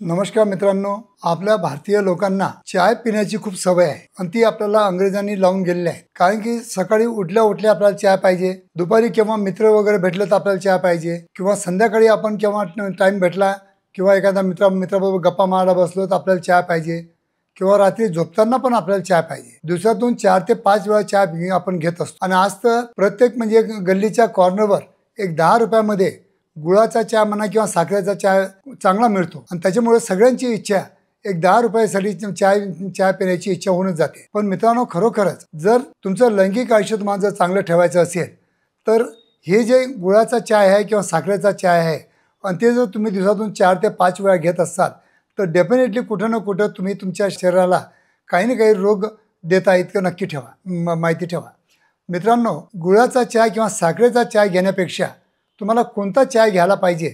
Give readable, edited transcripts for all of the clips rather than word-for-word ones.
नमस्कार मित्रांनो, आपल्या भारतीय लोकांना चाय पिण्याची खूप सवय आहे आणि ती आपल्याला अंग्रेजांनी लावून गेलेली आहे। कारण की सकाळी उठल्या उठल्या आपल्याला चाय पाहिजे, दुपारी केव्हा मित्र वगैरे भेटले तर आपल्याला चाय पाहिजे, किंवा संध्याकाळी आपण केव्हा टाइम भेटला किंवा एखादा मित्राबरोबर गप्पा मारायला बसलो तर आपल्याला चाय पाहिजे, किंवा रात्री झोपताना पण आपल्याला चाय पाहिजे। दिवसातून 4 ते 5 वेळा चाय आपण घेत असतो। आणि आज तर प्रत्येक म्हणजे गल्लीच्या कॉर्नरवर एक 10 रुपयामध्ये गुळाचा चहा म्हणा किंवा साखरेचा चहा चांगला मिळतो आणि त्याच्यामुळे सगळ्यांची इच्छा एक 10 रुपयासाठी चहा पिण्याची इच्छा होऊनच जाते। पण मित्रांनो, खरोखरच जर तुमचं लैंगिक आयुष्य तुम्हाला जर चांगलं ठेवायचं असेल तर हे जे गुळाचा चहा आहे किंवा साखरेचा चहा आहे आणि ते जर तुम्ही दिवसातून 4 ते 5 वेळा घेत असाल तर डेफिनेटली कुठं ना कुठं तुम्ही तुमच्या शरीराला काही ना काही रोग देता इतकं नक्की ठेवा, माहिती ठेवा। मित्रांनो, गुळाचा चहा किंवा साखरेचा चहा घेण्यापेक्षा तुम्हाला कोणता चहा घ्यायला पाहिजे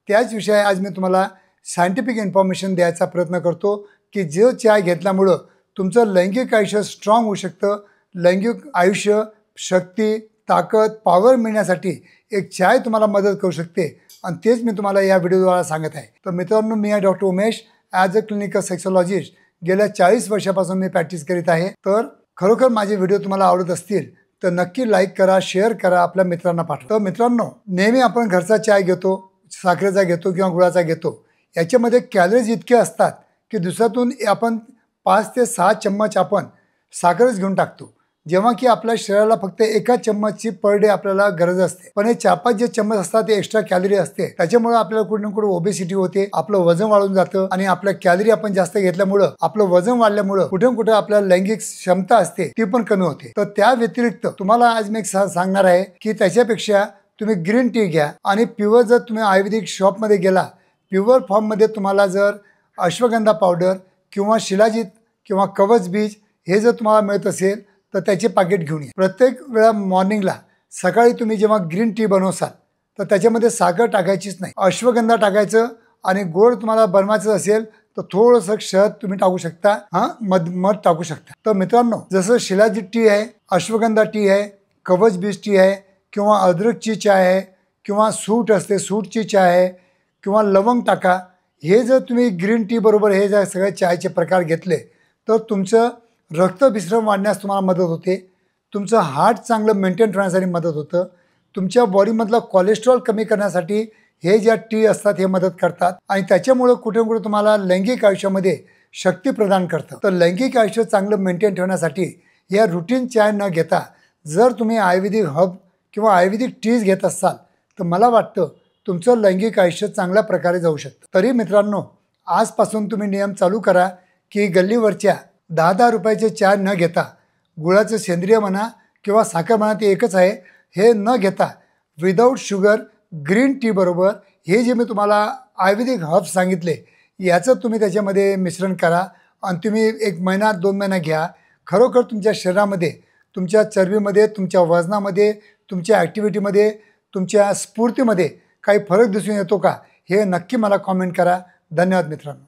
त्याच विषयी आज मी तुम्हाला सायंटिफिक इन्फॉर्मेशन द्यायचा प्रयत्न करतो की जो चहा घेतल्यामुळं तुमचं लैंगिक आयुष्य स्ट्रॉंग होऊ शकतं। लैंगिक आयुष्य, शक्ती, ताकद, पॉवर मिळण्यासाठी एक चाय तुम्हाला मदत करू शकते आणि तेच मी तुम्हाला या व्हिडिओद्वारा सांगत आहे। तर मित्रांनो, मी आहे doctor Umesh, as a clinical sexologist. गेल्या 40 वर्षापासून मी प्रॅक्टिस करीत आहे। तर खरोखर माझे व्हिडिओ तुम्हाला आवडत असतील तर नक्की लाईक करा, शेअर करा, आपल्या मित्रांना पाठवा। तर मित्रांनो, नेहमी आपण घरचा चाय घेतो, साखरेचा घेतो किंवा गुळाचा घेतो, याच्यामध्ये कॅलरीज इतके असतात की दिवसातून आपण 5 ते 6 चम्मच आपण साखरच घेऊन टाकतो, जेव्हा की आपल्या शरीराला फक्त एका चम्मचची पर डे आपल्याला गरज असते। पण हे 4-5 जे चम्मच असतात ते एक्स्ट्रा कॅलरी असते, त्याच्यामुळे आपल्याला कुठे ना कुठे ओबेसिटी होते, आपलं वजन वाढून जातं आणि आपल्या कॅलरी आपण जास्त घेतल्यामुळं आपलं वजन वाढल्यामुळं कुठे ना कुठे आपल्याला लैंगिक क्षमता असते ती पण कमी होते। तर त्या व्यतिरिक्त तुम्हाला आज मी सांगणार आहे की त्याच्यापेक्षा तुम्ही ग्रीन टी घ्या आणि प्युअर, जर तुम्ही आयुर्वेदिक शॉपमध्ये गेला, प्युअर फॉर्ममध्ये तुम्हाला जर अश्वगंधा पावडर किंवा शिलाजीत किंवा कवच बीज हे जर तुम्हाला मिळत असेल तर त्याचे पाकिट घेऊन या। प्रत्येक वेळा मॉर्निंगला सकाळी तुम्ही जेव्हा ग्रीन टी बनवसाल तर त्याच्यामध्ये साखर टाकायचीच नाही, अश्वगंधा टाकायचं आणि गोड तुम्हाला बनवायचं असेल तर थोडंसं शहद तुम्ही टाकू शकता, मध टाकू शकता। तर मित्रांनो, जसं शिलाजीत टी आहे, अश्वगंधा टी आहे, कवच बीज टी आहे, किंवा अद्रकची चाय आहे, किंवा सूट असते सूटची चाय आहे, किंवा लवंग टाका, हे जर तुम्ही ग्रीन टी बरोबर हे जर सगळे चायचे प्रकार घेतले तर तुमचं रक्तभिसरण वाढण्यास तुम्हाला मदत होते, तुमचं हार्ट चांगलं मेंटेन ठेवण्यासाठी मदत होतं, तुमच्या बॉडीमधलं कोलेस्ट्रॉल कमी करण्यासाठी हे ज्या टी असतात हे मदत करतात आणि त्याच्यामुळं कुठे कुठे तुम्हाला लैंगिक आयुष्यामध्ये शक्ती प्रदान करतं। तर लैंगिक आयुष्य चांगलं मेंटेन ठेवण्यासाठी या रुटीन चाय न घेता जर तुम्ही आयुर्वेदिक हब किंवा आयुर्वेदिक टीज घेत असाल तर मला वाटतं तुमचं लैंगिक आयुष्य चांगल्या प्रकारे जाऊ शकतं। तरी मित्रांनो, आजपासून तुम्ही नियम चालू करा की गल्लीवरच्या 10-10 रुपयाचे चहा न घेता, गुळाचं सेंद्रिय म्हणा किंवा साखर म्हणा ते एकच आहे, हे न घेता विदाऊट शुगर ग्रीन टी बरोबर हे जे मी तुम्हाला आयुर्वेदिक हर्ब्स सांगितले याचं तुम्ही त्याच्यामध्ये मिश्रण करा आणि तुम्ही 1 महिना 2 महिना घ्या। खरोखर तुमच्या शरीरामध्ये, तुमच्या चरबीमध्ये, तुमच्या वजनामध्ये, तुमच्या ॲक्टिव्हिटीमध्ये, तुमच्या स्फूर्तीमध्ये काही फरक दिसून येतो का हे नक्की मला कॉमेंट करा। धन्यवाद मित्रांनो।